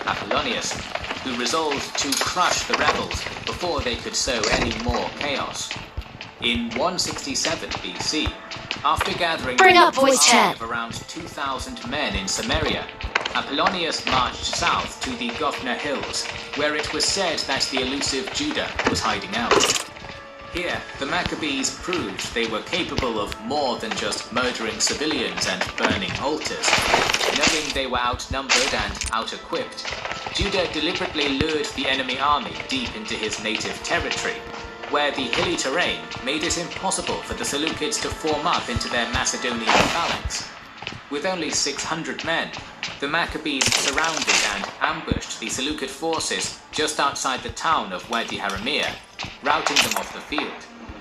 Apollonius, who resolved to crush the rebels before they could sow any more chaos. In 167 BC, after gathering Bring up an voice army chat. of around 2,000 men in Samaria, Apollonius marched south to the Gothna Hills, where it was said that the elusive Judah was hiding out. Here, the Maccabees proved they were capable of more than just murdering civilians and burning altars. Knowing they were outnumbered and out-equipped, Judah deliberately lured the enemy army deep into his native territory, where the hilly terrain made it impossible for the Seleucids to form up into their Macedonian phalanx. With only 600 men, the Maccabees surrounded and ambushed the Seleucid forces just outside the town of Wadi Haramir, routing them off the field.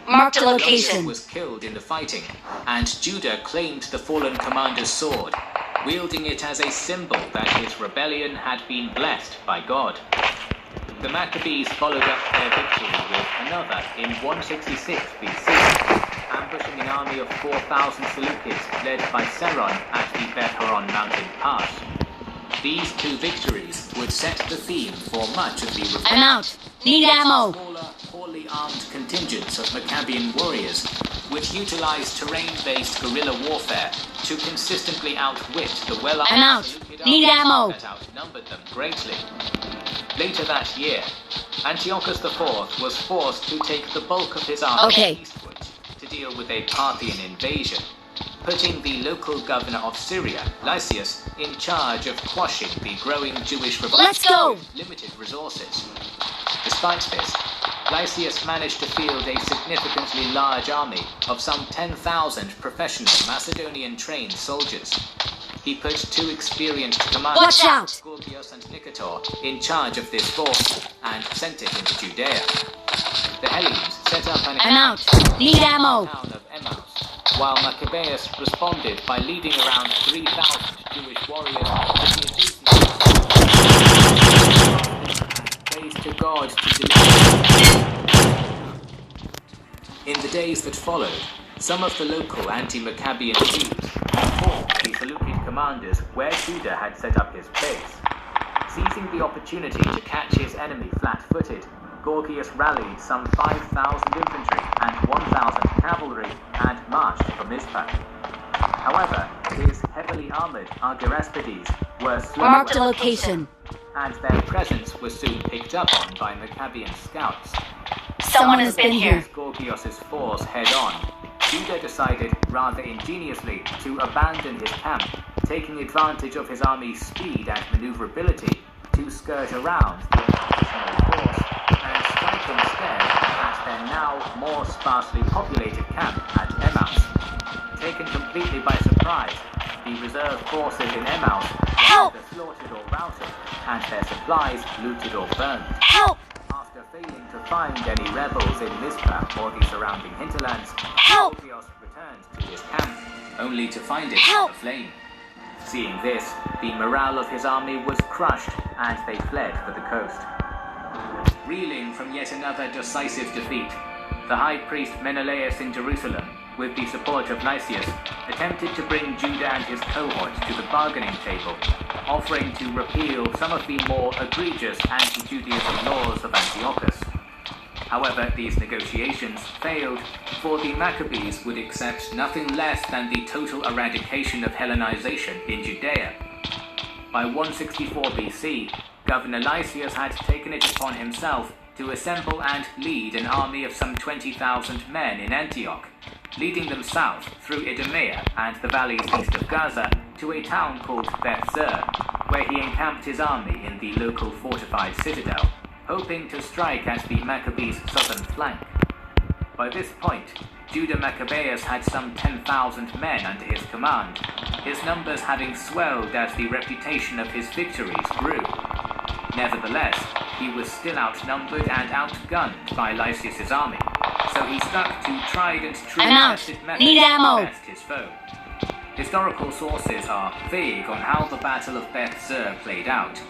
Marked a Apollonius location. was killed in the fighting, and Judah claimed the fallen commander's sword, wielding it as a symbol that his rebellion had been blessed by God. The Maccabees followed up their victory with another in 166 BC, ambushing an army of 4,000 Seleucids led by Seron at the Bet-Horon mountain pass. These two victories would set the theme for much of the rebellion. I'm out. Need ammo. Smaller, poorly armed contingents of Maccabean warriors would utilize terrain-based guerrilla warfare to consistently outwit the well-armed I'm out. Seleucid Need armies ammo. that outnumbered them greatly. Later that year, Antiochus IV was forced to take the bulk of his army Okay. eastwards to deal with a Parthian invasion, putting the local governor of Syria, Lysias, in charge of quashing the growing Jewish revolt Let's go! with limited resources. Despite this, Lysias managed to field a significantly large army of some 10,000 professional Macedonian-trained soldiers. He put two experienced commanders, Watch out! Gorgias and Nicator, in charge of this force and sent it into Judea. The Hellenes set up an I'm out. Need ammo. town of Emmaus, while Maccabeus responded by leading around 3,000 Jewish warriors to the adjacent praise to God to deliver. In the days that followed, some of the local anti-Maccabean Jews informed the Seleucid commanders where Judah had set up his base. Seizing the opportunity to catch his enemy flat-footed, Gorgias rallied some 5,000 infantry and 1,000 cavalry and marched from Mizpah. However, his heavily armored Argyraspides were slowly Marked a location. and their presence was soon picked up on by Maccabean scouts. Someone has been here. Gorgias' force head-on, Judah decided, rather ingeniously, to abandon his camp, taking advantage of his army's speed and maneuverability to skirt around the oppositional force and strike instead at their now more sparsely populated camp at Emmaus. Taken completely by surprise, the reserve forces in Emmaus were Help! either slaughtered or routed, and their supplies looted or burned. Help! After failing to find any rebels in Mizpah or the surrounding hinterlands, Help! Gorgias returned to his camp, only to find it Help! aflame. Seeing this, the morale of his army was crushed, and they fled for the coast. Reeling from yet another decisive defeat, the high priest Menelaus in Jerusalem, with the support of Lysias, attempted to bring Judah and his cohort to the bargaining table, offering to repeal some of the more egregious anti-Judaism laws of Antiochus. However, these negotiations failed, for the Maccabees would accept nothing less than the total eradication of Hellenization in Judea. By 164 BC, Governor Lysias had taken it upon himself to assemble and lead an army of some 20,000 men in Antioch, leading them south through Idumea and the valleys east of Gaza to a town called Beth-Zur, where he encamped his army in the local fortified citadel, hoping to strike at the Maccabees' southern flank. By this point, Judah Maccabeus had some 10,000 men under his command, his numbers having swelled as the reputation of his victories grew. Nevertheless, he was still outnumbered and outgunned by Lysias' army, so he stuck to tried and true I'm out. tested methods Need to ammo. best his foe. Historical sources are vague on how the Battle of Beth-Zur played out,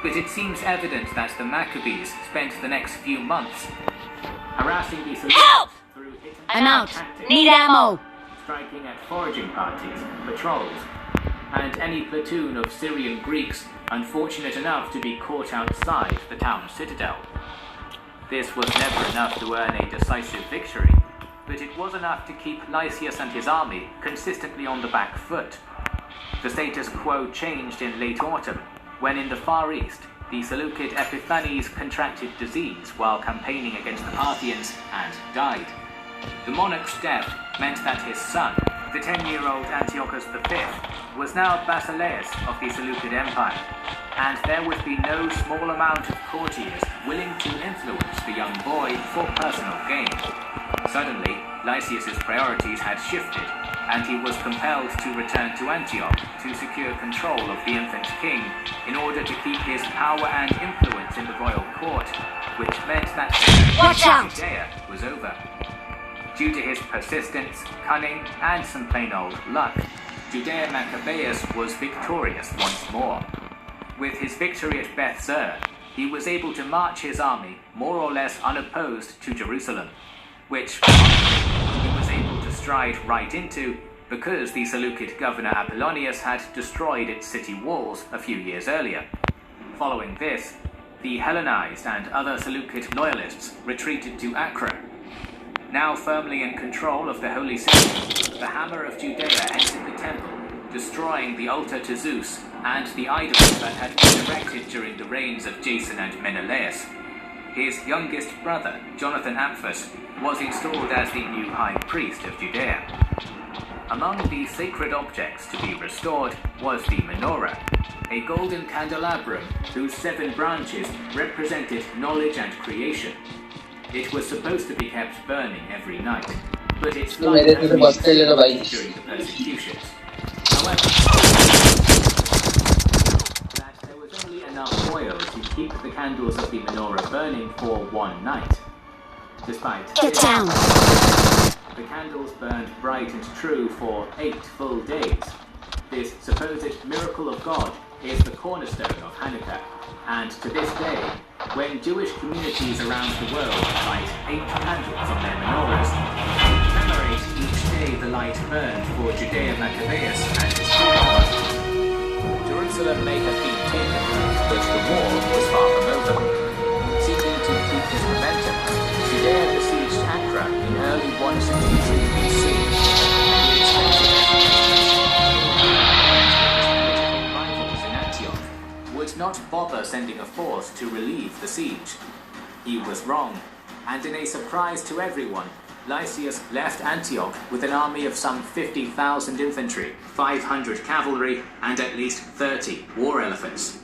but it seems evident that the Maccabees spent the next few months harassing the Help! Seleucids through hit and I'm out. tactics, Need ammo. striking at foraging parties, patrols, and any platoon of Syrian Greeks unfortunate enough to be caught outside the town's citadel. This was never enough to earn a decisive victory, but it was enough to keep Lysias and his army consistently on the back foot. The status quo changed in late autumn, when in the Far East, the Seleucid Epiphanes contracted disease while campaigning against the Parthians and died. The monarch's death meant that his son, the 10-year-old Antiochus V, was now Basileus of the Seleucid Empire, and there would be no small amount of courtiers willing to influence the young boy for personal gain. Suddenly, Lysias's priorities had shifted, and he was compelled to return to Antioch to secure control of the infant king in order to keep his power and influence in the royal court, which meant that Watch out! Judea was over. Due to his persistence, cunning, and some plain old luck, Judea Maccabeus was victorious once more. With his victory at Beth Zur, he was able to march his army more or less unopposed to Jerusalem, which he was able to stride right into because the Seleucid governor Apollonius had destroyed its city walls a few years earlier. Following this, the Hellenized and other Seleucid loyalists retreated to Acre. Now firmly in control of the holy city, the Hammer of Judea entered the temple, destroying the altar to Zeus and the idols that had been erected during the reigns of Jason and Menelaus. His youngest brother, Jonathan Apphus, was installed as the new high priest of Judea. Among the sacred objects to be restored was the menorah, a golden candelabrum whose 7 branches represented knowledge and creation. It was supposed to be kept burning every night, but its light had been extinguished during the persecutions. However, that there was only enough oil to keep the candles of the menorah burning for one night. Despite Get down! the candles burned bright and true for 8 full days. This supposed miracle of God is the cornerstone of Hanukkah, and to this day, when Jewish communities around the world light 8 candles on their menorahs, to commemorate each day the light burned for Judea Maccabeus and his people. Jerusalem may have been taken, but the war was far from over. Seeking to keep his momentum, Judea besieged Acre in early 162 BC. He expected rivals in Antioch would not bother sending a force to relieve the siege. He was wrong, and in a surprise to everyone, Lysias left Antioch with an army of some 50,000 infantry, 500 cavalry, and at least 30 war elephants.